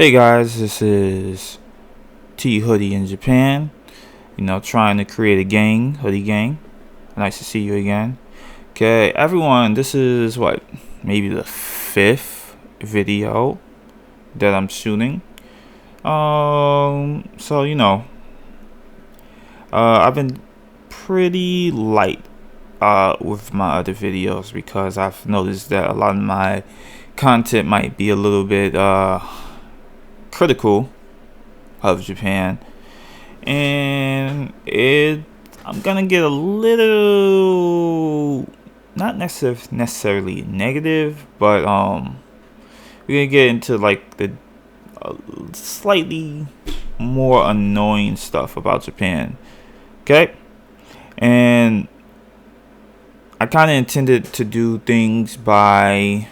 Hey guys, this is T Hoodie in Japan. Trying to create a gang, Hoodie Gang. Nice to see you again. Okay, everyone, this is maybe the fifth video that I'm shooting. I've been pretty light with my other videos because I've noticed that a lot of my content might be a little bit critical of Japan, and I'm gonna get a little, not necessarily negative, but we're gonna get into the slightly more annoying stuff about Japan. Okay, and I kind of intended to do things by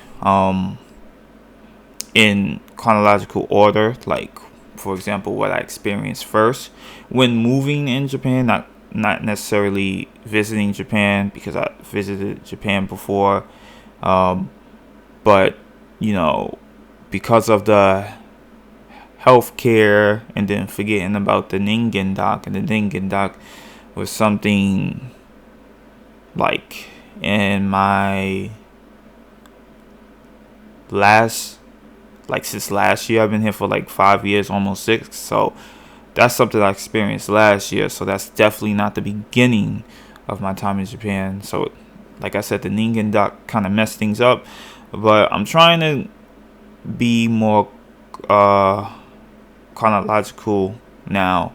in chronological order, like for example what I experienced first when moving in Japan, not necessarily visiting Japan because I visited Japan before, but because of the healthcare, and then forgetting about the Ningen dock, and the Ningen dock was something like in my since last year. I've been here for 5 years, almost 6. So that's something I experienced last year. So that's definitely not the beginning of my time in Japan. So like I said, the Ningen dock kind of messed things up. But I'm trying to be more chronological now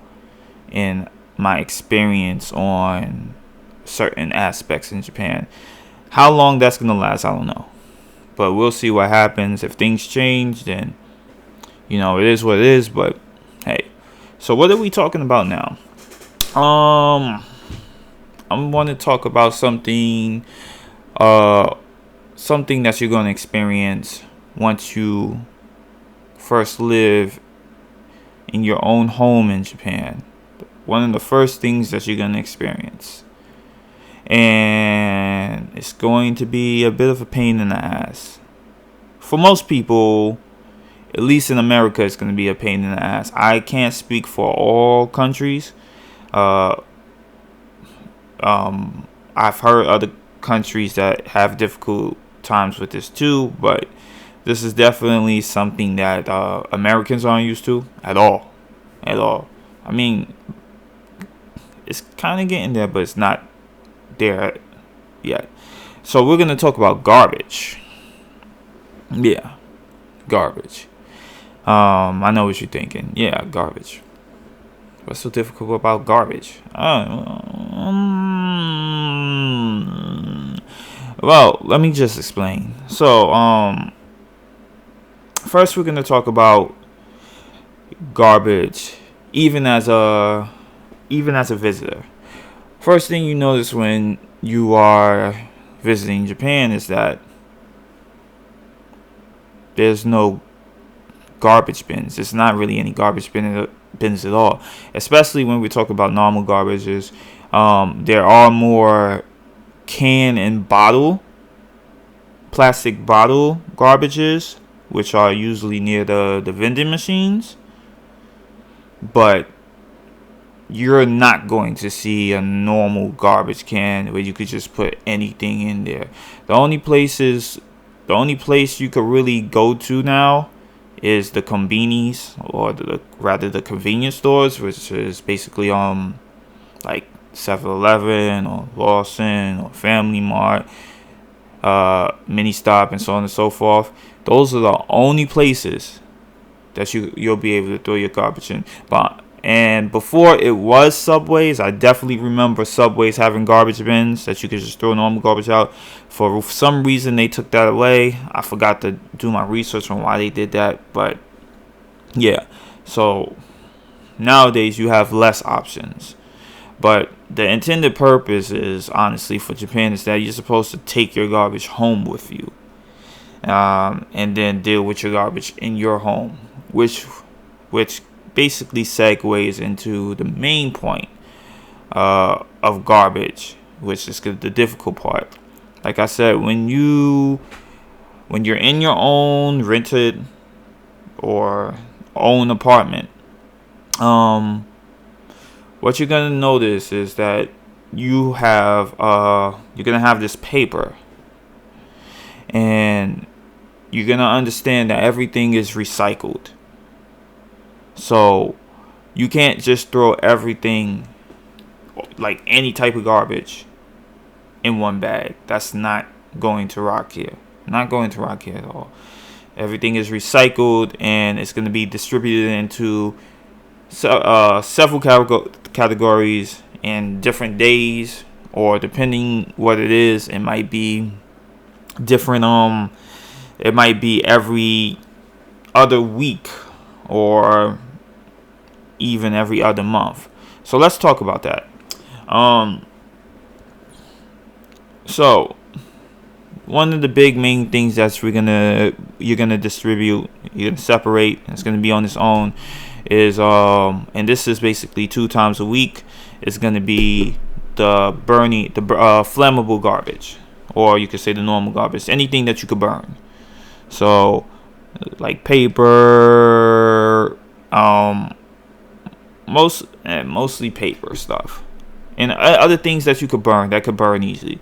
in my experience on certain aspects in Japan. How long that's going to last, I don't know. But we'll see what happens. If things change, then it is what it is. But hey, so what are we talking about now? I want to talk about something that you're going to experience once you first live in your own home in Japan. One of the first things that you're going to experience. And it's going to be a bit of a pain in the ass. For most people, at least in America, it's going to be a pain in the ass. I can't speak for all countries. I've heard other countries that have difficult times with this too, but this is definitely something that Americans aren't used to at all. I mean, it's kind of getting there, but it's not there yet. So we're going to talk about garbage. Yeah, garbage. I know what you're thinking. Yeah, garbage. What's so difficult about garbage? Well, let me just explain. So, first we're going to talk about garbage even as a visitor. First thing you notice when you are visiting Japan is that there's no garbage bins. There's not really any garbage bins at all. Especially when we talk about normal garbages. There are more can and plastic bottle garbages, which are usually near the vending machines. But you're not going to see a normal garbage can where you could just put anything in there. The only place you could really go to now is the konbinis, or rather the convenience stores, which is basically like 7-Eleven or Lawson or Family Mart, Mini Stop, and so on and so forth. Those are the only places that you'll be able to throw your garbage in. And before it was Subways, I definitely remember Subways having garbage bins that you could just throw normal garbage out. For some reason, they took that away. I forgot to do my research on why they did that. But yeah, so nowadays you have less options. But the intended purpose is, honestly, for Japan, is that you're supposed to take your garbage home with you. And then deal with your garbage in your home. Which basically segues into the main point of garbage, which is the difficult part. Like I said, when you're in your own rented or own apartment, what you're gonna notice is that you're gonna have this paper, and you're gonna understand that everything is recycled. So you can't just throw everything, like any type of garbage, in one bag. That's not going to rock here. Not going to rock here at all. Everything is recycled, and it's going to be distributed into several categories and different days, or depending what it is, it might be different. It might be every other week, or even every other month. So let's talk about that. So one of the big main things that you're gonna distribute, you're gonna separate, it's gonna be on its own, is and this is basically 2 times a week. It's gonna be the flammable garbage, or you could say the normal garbage, anything that you could burn. So like paper, mostly paper stuff, and other things that you could burn that could burn easily.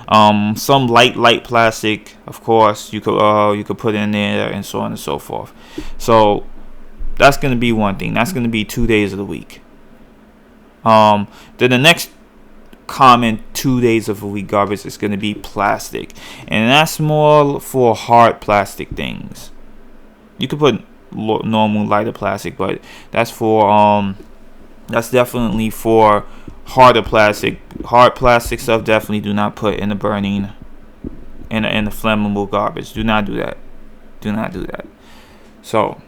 Some light plastic, of course, you could put in there, and so on and so forth. So that's gonna be one thing. That's gonna be 2 days of the week. Then the next common 2 days of a week garbage is gonna be plastic, and that's more for hard plastic things. You could put normal lighter plastic, but that's definitely for harder plastic. Hard plastic stuff definitely do not put in the burning, in the flammable garbage. Do not do that. Do not do that. So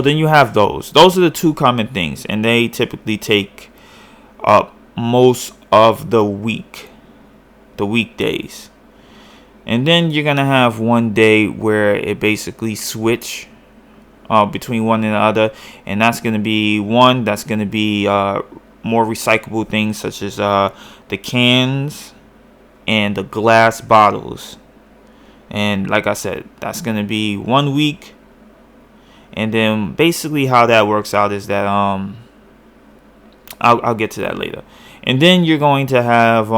then you have those. Those are the 2 common things, and they typically take up most of the weekdays. And then you're gonna have one day where it basically switch between one and the other, and that's gonna be more recyclable things, such as the cans and the glass bottles. And like I said, that's gonna be 1 week. And then basically how that works out is that I'll get to that later. And then you're going to have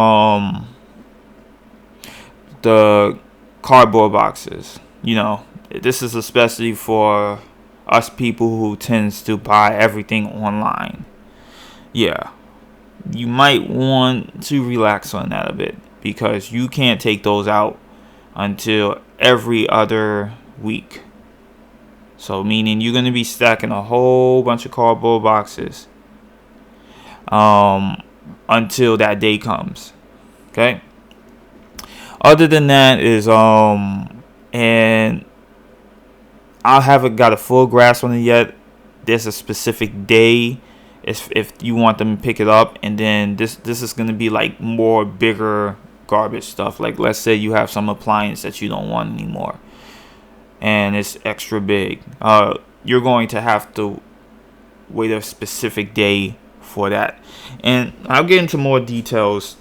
the cardboard boxes. This is especially for us people who tends to buy everything online. Yeah, you might want to relax on that a bit, because you can't take those out until every other week. So meaning you're going to be stacking a whole bunch of cardboard boxes until that day comes. Okay? Other than that is and I haven't got a full grasp on it yet. There's a specific day if you want them to pick it up, and then this is going to be like more bigger garbage stuff. Like, let's say you have some appliance that you don't want anymore, and it's extra big. You're going to have to wait a specific day for that, and I'll get into more details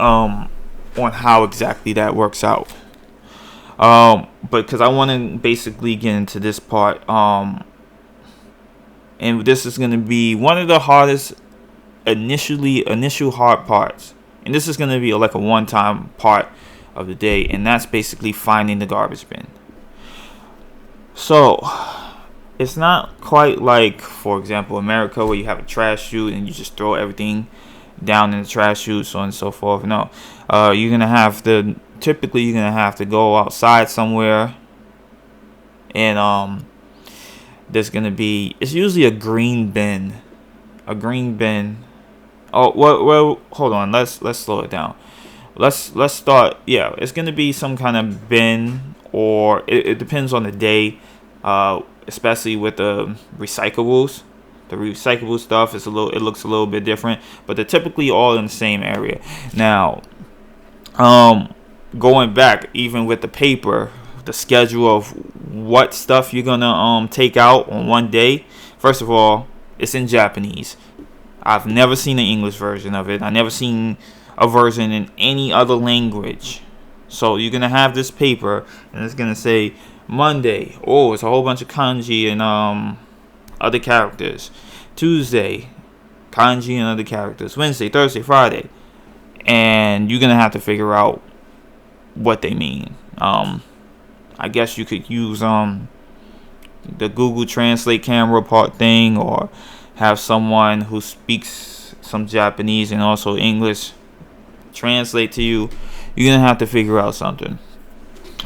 on how exactly that works out. But because I want to basically get into this part, and this is going to be one of the hardest initial hard parts, and this is going to be like a one-time part of the day, and that's basically finding the garbage bin. So it's not quite like, for example, America, where you have a trash chute and you just throw everything down in the trash chute, so on and so forth. No, you're gonna have to go outside somewhere, and there's gonna be, it's usually a green bin. Oh, well, hold on. Let's slow it down. Let's start. Yeah, it's gonna be some kind of bin, or it depends on the day. Especially with the recyclables. The recyclable stuff it looks a little bit different, but they're typically all in the same area. Now, going back, even with the paper, the schedule of what stuff you're gonna take out on one day. First of all, it's in Japanese. I've never seen an English version of it. I've never seen a version in any other language. So you're gonna have this paper, and it's gonna say Monday, oh, it's a whole bunch of kanji and other characters. Tuesday, kanji and other characters. Wednesday, Thursday, Friday, and you're gonna have to figure out what they mean. I guess you could use the Google Translate camera part thing, or have someone who speaks some Japanese and also English translate to you. You're gonna have to figure out something.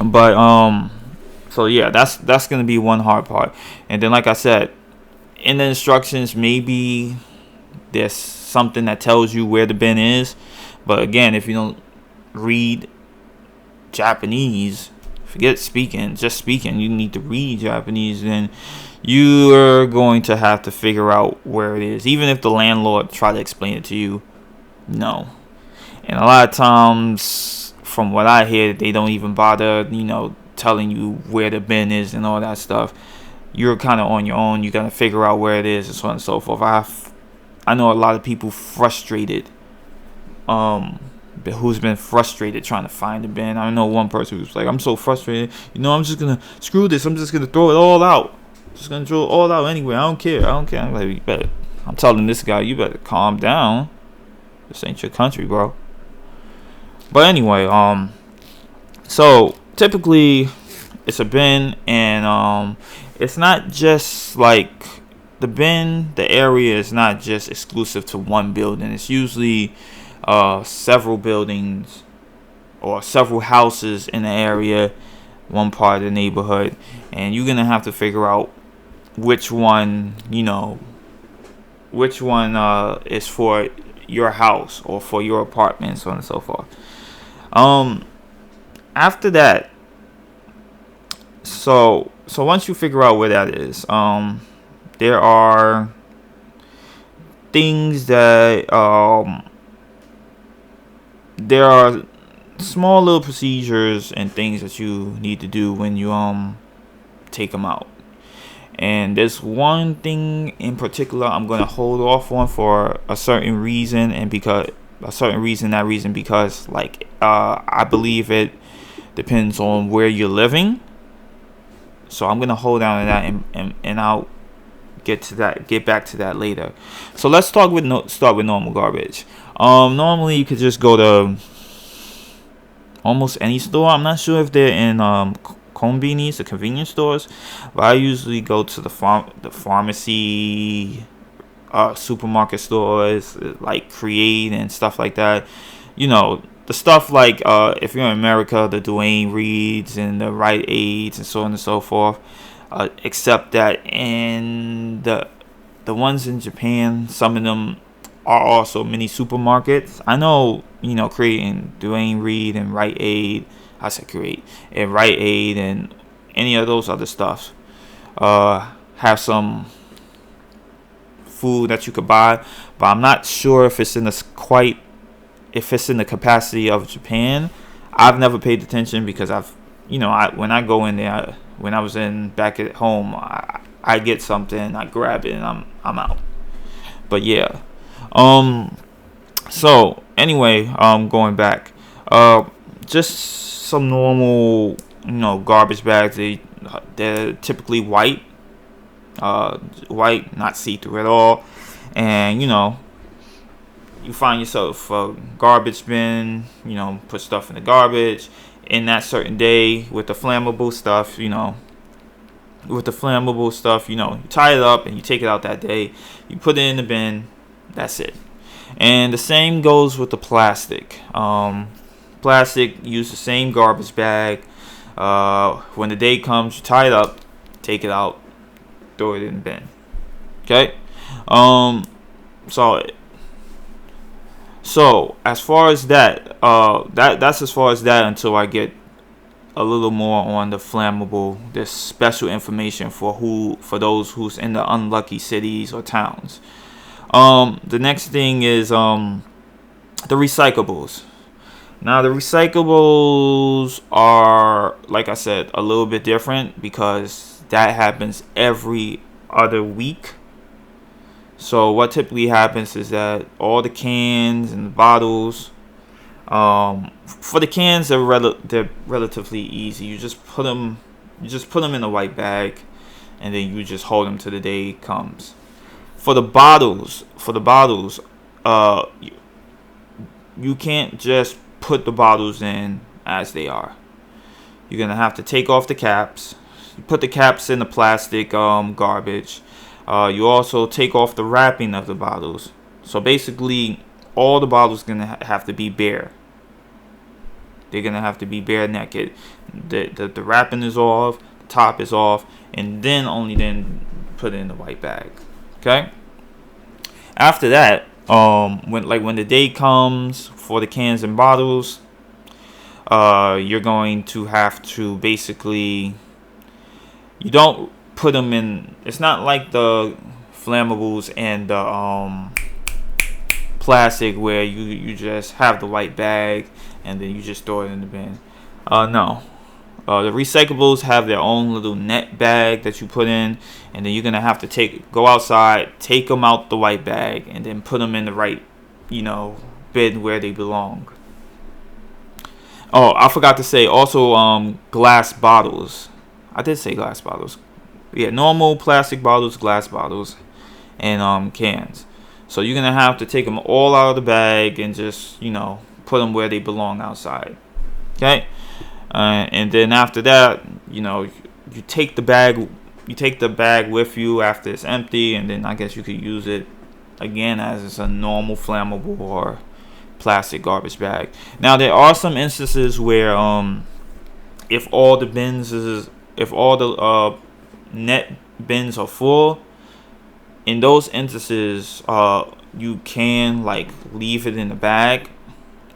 But so yeah, that's gonna be one hard part. And then, like I said, in the instructions, maybe there's something that tells you where the bin is. But again, if you don't read Japanese, forget speaking, just speaking, you need to read Japanese, then you're going to have to figure out where it is. Even if the landlord try to explain it to you, no. And a lot of times, from what I hear, they don't even bother, telling you where the bin is and all that stuff. You're kind of on your own. You got to figure out where it is and so on and so forth. I know a lot of people frustrated, who's been frustrated trying to find the bin. I know one person who's like, I'm so frustrated. I'm just going to screw this. I'm just going to throw it all out. Just going to throw it all out anyway. I don't care. I'm like, I'm telling this guy, you better calm down. This ain't your country, bro. But anyway, so typically it's a bin, and it's not just like the bin. The area is not just exclusive to one building. It's usually several buildings or several houses in the area, one part of the neighborhood, and you're gonna have to figure out which one is for your house or for your apartment, so on and so forth. After that, so once you figure out where that is, there are things that there are small little procedures and things that you need to do when you take them out. And there's one thing in particular I'm going to hold off on for a certain reason, and because like I believe it depends on where you're living. So I'm going to hold down on that, and I'll get back to that later. So let's start with normal garbage. Normally you could just go to almost any store. I'm not sure if they're in konbinis, the convenience stores, but I usually go to the pharmacy, supermarket stores like Create and stuff like that. The stuff like if you're in America, the Duane Reads and the Rite Aids and so on and so forth. Except that in the ones in Japan, some of them are also mini supermarkets. I know, Create and Duane Reade and Rite Aid. I said Create and Rite Aid and any of those other stuff have some food that you could buy, but I'm not sure if it's in the capacity of Japan. I've never paid attention because when I go in there, when I was back at home, I get something, I grab it, and I'm out. But yeah, so anyway, going back, just some normal, garbage bags. They're typically white, not see-through at all, and you find yourself a garbage bin, put stuff in the garbage in that certain day with the flammable stuff, you tie it up and you take it out that day, you put it in the bin, that's it. And the same goes with the plastic. Plastic, use the same garbage bag. When the day comes, you tie it up, take it out, throw it in the bin. Okay? So as far as that, that's as far as that until I get a little more on the flammable. There's special information for those who's in the unlucky cities or towns. The next thing is the recyclables. Now the recyclables are, like I said, a little bit different because that happens every other week. So what typically happens is that all the cans and the bottles, for the cans, they're relatively easy. You just put them You just put them in a white bag, and then you just hold them till the day comes. For the bottles, you can't just put the bottles in as they are. You're gonna have to take off the caps. You put the caps in the plastic garbage. You also take off the wrapping of the bottles. So basically, all the bottles gonna have to be bare. They're gonna have to be bare naked. The wrapping is off, the top is off, and then only then put it in the white bag. Okay. After that, when the day comes for the cans and bottles, you're going to have to basically, you don't put them in. It's not like the flammables and the plastic where you just have the white bag and then you just throw it in the bin. No. The recyclables have their own little net bag that you put in, and then you're gonna have to go outside, take them out the white bag, and then put them in the right, bin where they belong. Oh, I forgot to say also glass bottles. I did say glass bottles. Yeah, normal plastic bottles, glass bottles, and cans. So you're gonna have to take them all out of the bag and just put them where they belong outside. Okay. And then after that, you take the bag with you after it's empty, and then I guess you could use it again as it's a normal flammable or plastic garbage bag. Now there are some instances where if all the net bins are full, in those instances you can leave it in the bag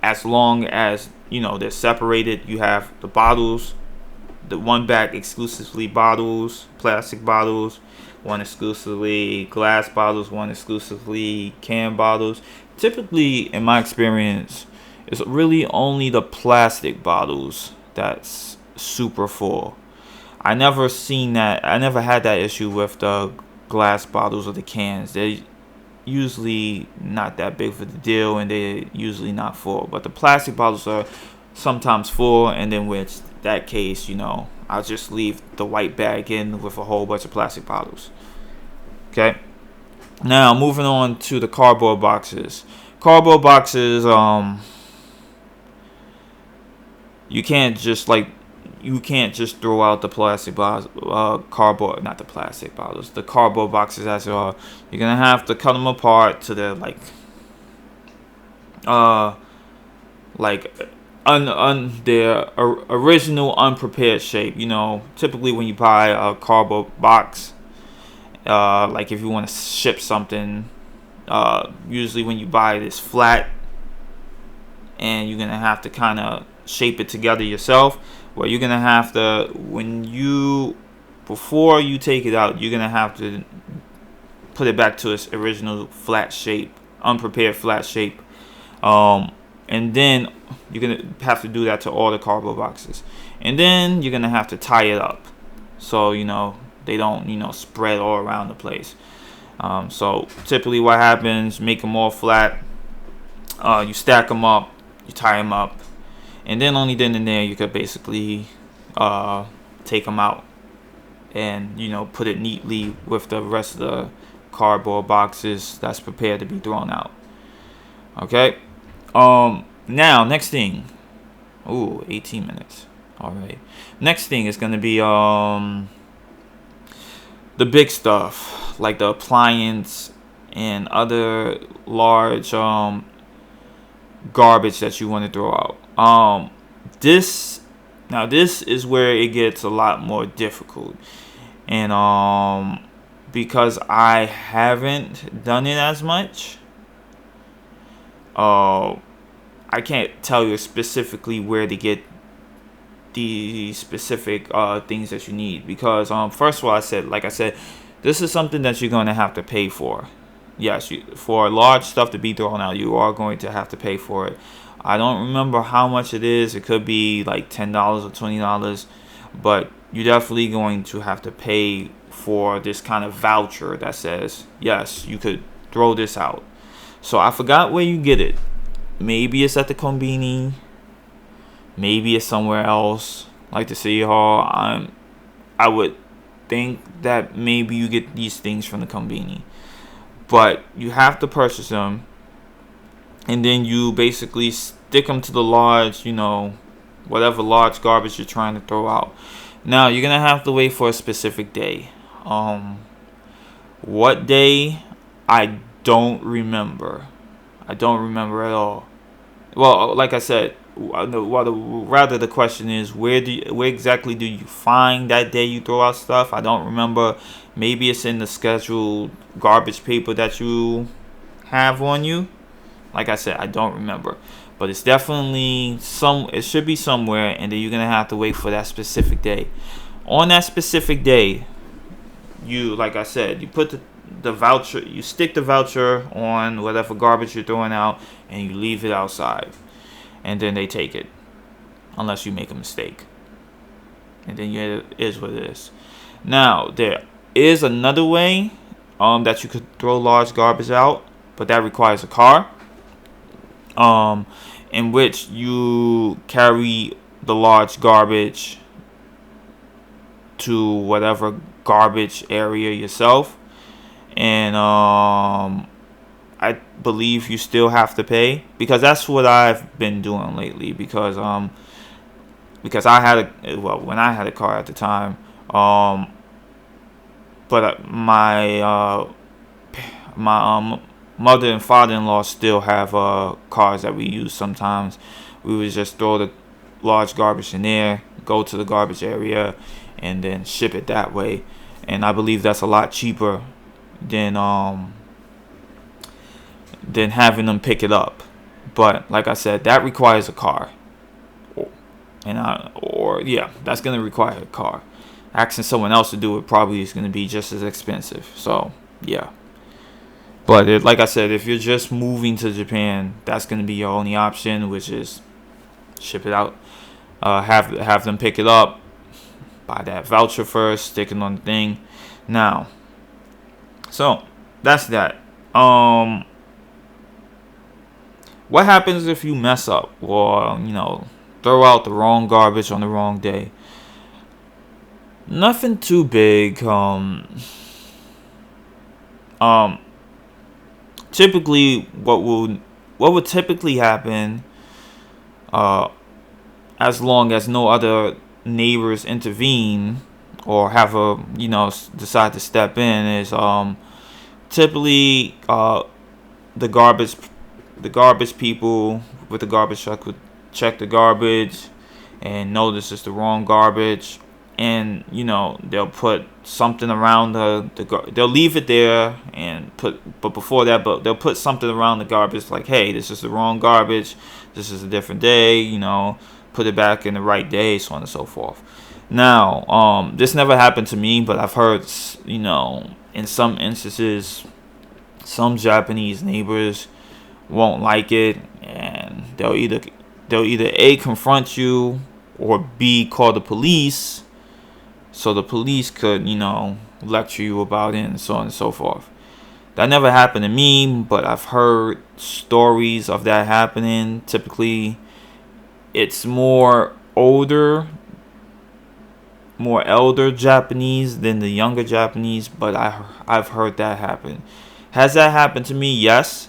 as long as they're separated. You have the bottles, the one bag exclusively bottles, plastic bottles, one exclusively glass bottles, one exclusively can bottles. Typically, in my experience, it's really only the plastic bottles that's super full. I never had that issue with the glass bottles or the cans. They're usually not that big of a deal, and they're usually not full. But the plastic bottles are sometimes full, and then with that case, I'll just leave the white bag in with a whole bunch of plastic bottles. Okay. Now moving on to the cardboard boxes. Cardboard boxes, you can't just throw out the plastic bottles, the cardboard boxes as well. You're gonna have to cut them apart to their their original unprepared shape. Typically when you buy a cardboard box, if you want to ship something, usually when you buy this flat, and you're gonna have to kind of shape it together yourself. Well, you're gonna have to, before you take it out, you're gonna have to put it back to its original flat shape, unprepared flat shape, and then you're gonna have to do that to all the cardboard boxes, and then you're gonna have to tie it up so they don't spread all around the place. So typically, what happens? Make them all flat. You stack them up, you tie them up. And then only then and there you could basically take them out and put it neatly with the rest of the cardboard boxes that's prepared to be thrown out. Okay. Now next thing. 18 minutes. All right. Next thing is gonna be the big stuff, like the appliance and other large garbage that you want to throw out. This is where it gets a lot more difficult, and because I haven't done it as much, I can't tell you specifically where to get the specific things that you need, because first of all, like I said, this is something that you're going to have to pay for. Yes, for large stuff to be thrown out, you are going to have to pay for it. I don't remember how much it is. It could be like $10 or $20, but you're definitely going to have to pay for this kind of voucher that says, yes, you could throw this out. So I forgot where you get it. Maybe it's at the Combini. Maybe it's somewhere else, like the City Hall. I would think that maybe you get these things from the Konbini. But you have to purchase them, and then you basically stick them to the large, whatever large garbage you're trying to throw out. Now, you're going to have to wait for a specific day. What day? I don't remember. I don't remember at all. Well, like I said, rather the question is, where exactly do you find that day you throw out stuff? I don't remember. Maybe it's in the scheduled garbage paper that you have on you. Like I said, I don't remember. But it's definitely it should be somewhere, and then you're gonna have to wait for that specific day. On that specific day, like I said, you put the voucher, you stick the voucher on whatever garbage you're throwing out, and you leave it outside. And then they take it, unless you make a mistake. And then it is what it is. Now, there is another way that you could throw large garbage out, but that requires a car, in which you carry the large garbage to whatever garbage area yourself. And I believe you still have to pay, because that's what I've been doing lately, because I had when I had a car at the time, but my mother and father-in-law still have cars that we use sometimes. We would just throw the large garbage in there, go to the garbage area, and then ship it that way. And I believe that's a lot cheaper than having them pick it up. But like I said, that requires a car, that's gonna require a car. Asking someone else to do it probably is gonna be just as expensive. So yeah. But like I said, if you're just moving to Japan, that's gonna be your only option, which is ship it out. Have them pick it up, buy that voucher first, stick it on the thing. Now, so that's that. What happens if you mess up, or throw out the wrong garbage on the wrong day? Nothing too big. Typically, what would typically happen, as long as no other neighbors intervene or have decide to step in, is typically the garbage people with the garbage truck would check the garbage and notice it's the wrong garbage, and they'll put something around they'll leave it there but before that, they'll put something around the garbage, like, hey, this is the wrong garbage, this is a different day, put it back in the right day, so on and so forth. Now, this never happened to me, but I've heard, in some instances, some Japanese neighbors won't like it, and they'll either A, confront you, or B, call the police, so the police could lecture you about it, and so on and so forth. That never happened to me, but I've heard stories of that happening. Typically, it's more elder Japanese than the younger Japanese, but I've heard that happen. Has that happened to me? Yes.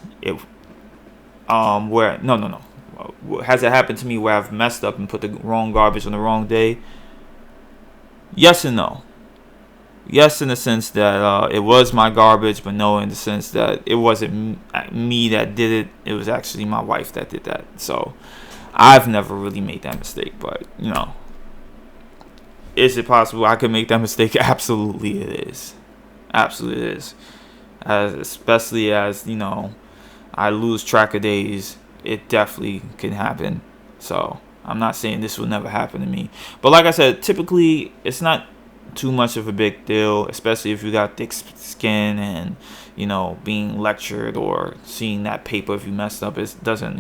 Has it happened to me where I've messed up and put the wrong garbage on the wrong day? Yes and no. Yes, in the sense that it was my garbage, but no, in the sense that it wasn't me that did it. It was actually my wife that did that. So I've never really made that mistake, but is it possible I could make that mistake? Absolutely it is. Absolutely it is. Especially as I lose track of days, it definitely can happen. So I'm not saying this will never happen to me, but like I said, typically it's not too much of a big deal, especially if you got thick skin and being lectured or seeing that paper if you messed up. It doesn't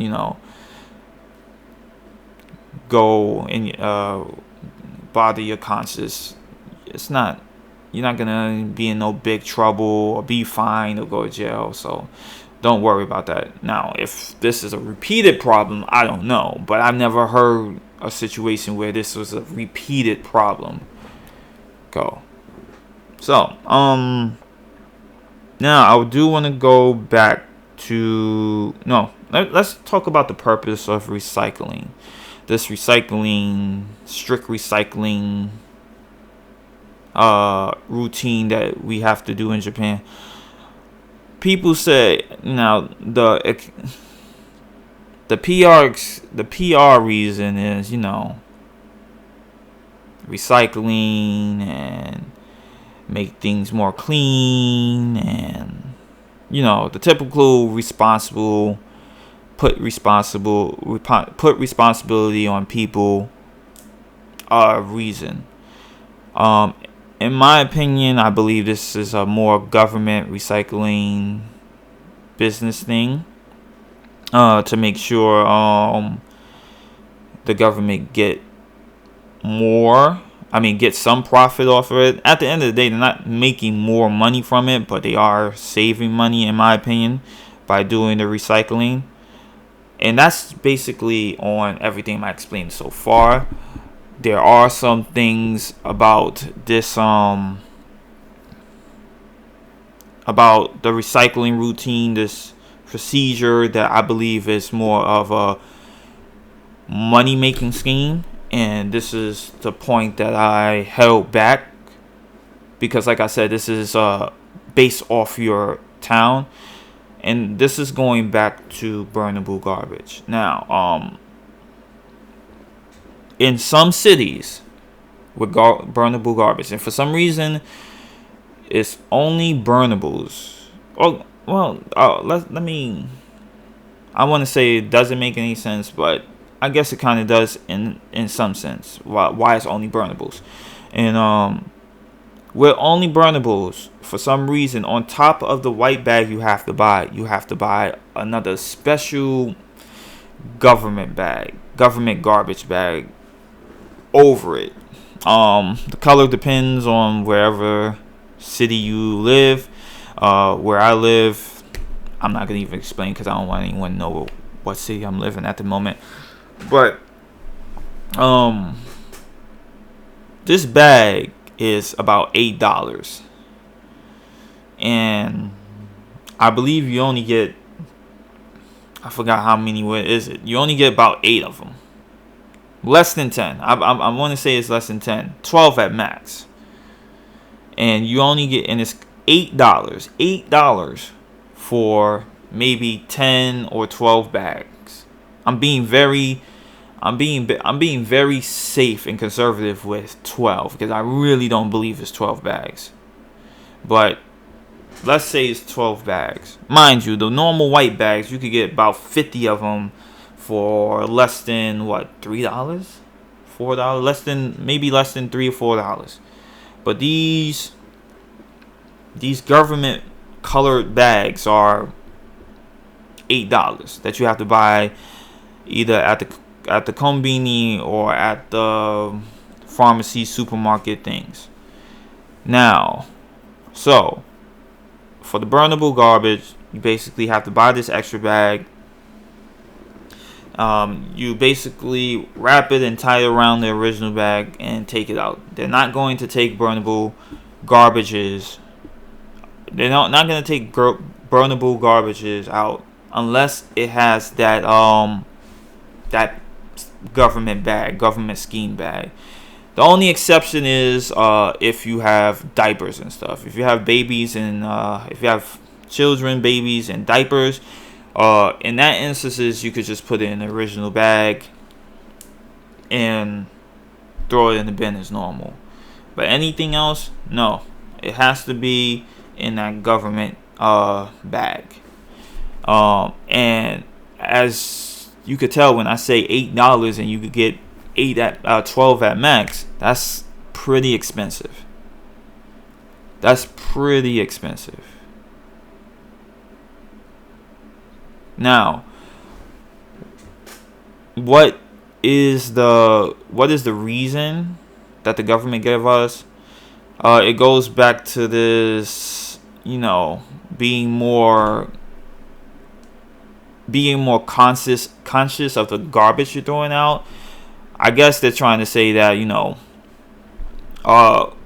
go and bother your conscience. It's not. You're not gonna be in no big trouble or be fined or go to jail. So don't worry about that. Now, if this is a repeated problem, I don't know, but I've never heard a situation where this was a repeated problem. go. So, now I do want to go back to let's talk about the purpose of recycling. This recycling, strict recycling routine that we have to do in Japan. People say now the PR reason is, recycling and make things more clean, and the typical put responsibility on people reason. In my opinion, I believe this is a more government recycling business thing, to make sure the government get some profit off of it. At the end of the day, they're not making more money from it, but they are saving money, in my opinion, by doing the recycling. And that's basically on everything I explained so far. There are some things about this, about the recycling routine, this procedure, that I believe is more of a money-making scheme. And this is the point that I held back, because like I said, this is based off your town, and this is going back to burnable garbage. Now, in some cities with burnable garbage, and for some reason it's only burnables. I want to say it doesn't make any sense, but I guess it kind of does in some sense. Why it's only burnables. And with only burnables, for some reason, on top of the white bag you have to buy another special government garbage bag over it. The color depends on wherever city you live. Where I live, I'm not going to even explain because I don't want anyone to know what city I'm living at the moment. But this bag is about $8, and I believe you only get, I forgot how many. What is it? You only get about 8 of them. Less than 10. I want to say it's less than 10. 12 at max. And you only get, and it's $8. $8 for maybe 10 or 12 bags. I'm being very safe and conservative with 12, because I really don't believe it's 12 bags. But let's say it's 12 bags. Mind you, the normal white bags, you could get about 50 of them for less than $3? $4? Less than $3 or $4. But these government colored bags are $8 that you have to buy either at the konbini or at the pharmacy, supermarket things. Now, so for the burnable garbage, you basically have to buy this extra bag. You basically wrap it and tie it around the original bag and take it out. They're not going to take burnable garbages. They're not going to take burnable garbages out unless it has that government scheme bag. The only exception is if you have diapers and stuff. If you have babies and if you have children, babies, and diapers, in that instances, you could just put it in the original bag and throw it in the bin as normal. But anything else, no. It has to be in that government bag. And as you could tell when I say $8 and you could get 12 at max, that's pretty expensive. Now, what is the reason that the government gave us? It goes back to this, being more conscious of the garbage you're throwing out. I guess they're trying to say that,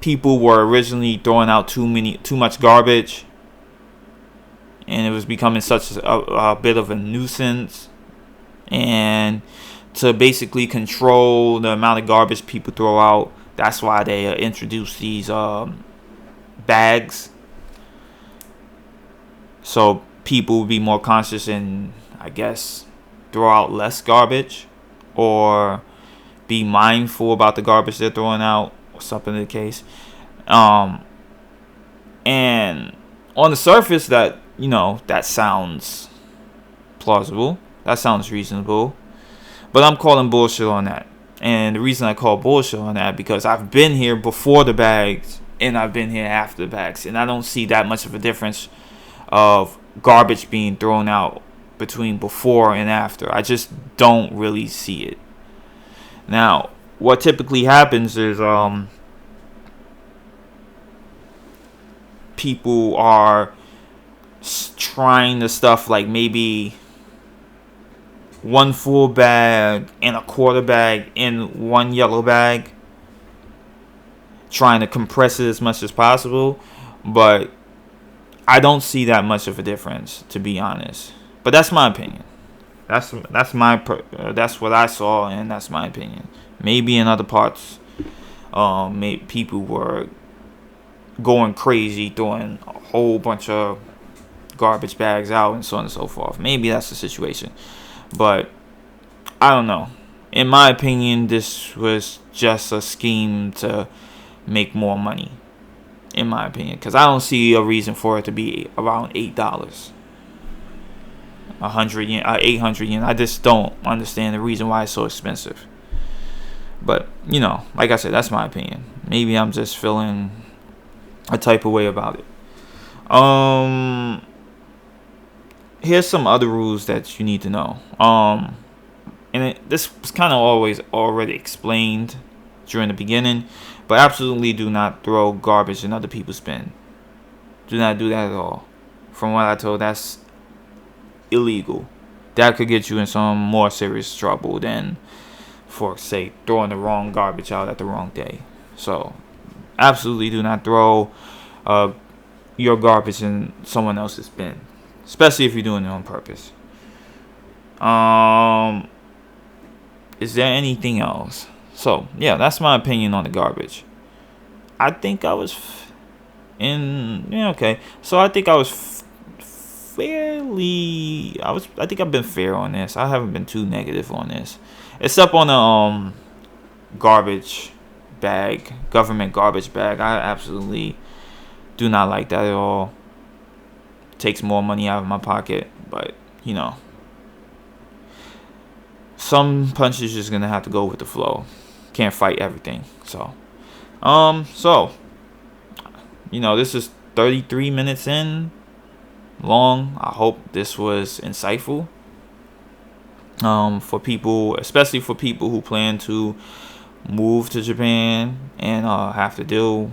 People were originally throwing out too much garbage, and it was becoming such a bit of a nuisance. And to basically control the amount of garbage people throw out, that's why they introduced these bags, so people would be more conscious and, I guess, throw out less garbage, or be mindful about the garbage they're throwing out, or something of the case. And on the surface, that sounds plausible. That sounds reasonable. But I'm calling bullshit on that. And the reason I call bullshit on that, because I've been here before the bags and I've been here after the bags, and I don't see that much of a difference of garbage being thrown out between before and after. I just don't really see it. Now, what typically happens is people are trying to stuff like maybe one full bag and a quarter bag in one yellow bag, trying to compress it as much as possible. But I don't see that much of a difference, to be honest. But that's my opinion. That's what I saw, and that's my opinion. Maybe in other parts, people were going crazy, throwing a whole bunch of garbage bags out and so on and so forth. Maybe that's the situation. But I don't know. In my opinion, this was just a scheme to make more money. In my opinion, because I don't see a reason for it to be around $8, 100 yen, 800 yen. I just don't understand the reason why it's so expensive. But like I said, that's my opinion. Maybe I'm just feeling a type of way about it. Here's some other rules that you need to know. This was kind of always already explained during the beginning, but absolutely do not throw garbage in other people's bin. Do not do that at all. From what I told, that's illegal. That could get you in some more serious trouble than, for say, throwing the wrong garbage out at the wrong day. So, absolutely do not throw your garbage in someone else's bin, especially if you're doing it on purpose. Is there anything else? So, yeah, that's my opinion on the garbage. I think I was okay. So I think I was I think I've been fair on this. I haven't been too negative on this. Except on the garbage bag, government garbage bag. I absolutely do not like that at all. It takes more money out of my pocket, but some punches just gonna have to go with the flow. Can't fight everything. So this is 33 minutes in long. I hope this was insightful. For people, especially for people who plan to move to Japan and have to deal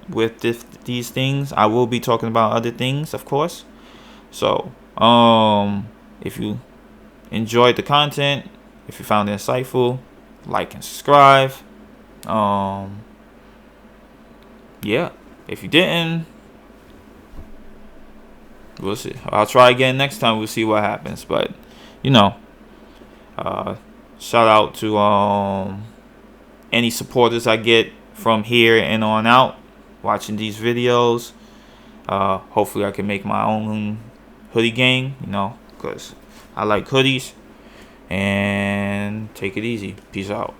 with these things. I will be talking about other things, of course. So, if you enjoyed the content, if you found it insightful, like and subscribe. Yeah, if you didn't, we'll see. I'll try again next time. We'll see what happens. But shout out to any supporters I get from here and on out watching these videos. Hopefully I can make my own hoodie gang, because I like hoodies. And take it easy. Peace out.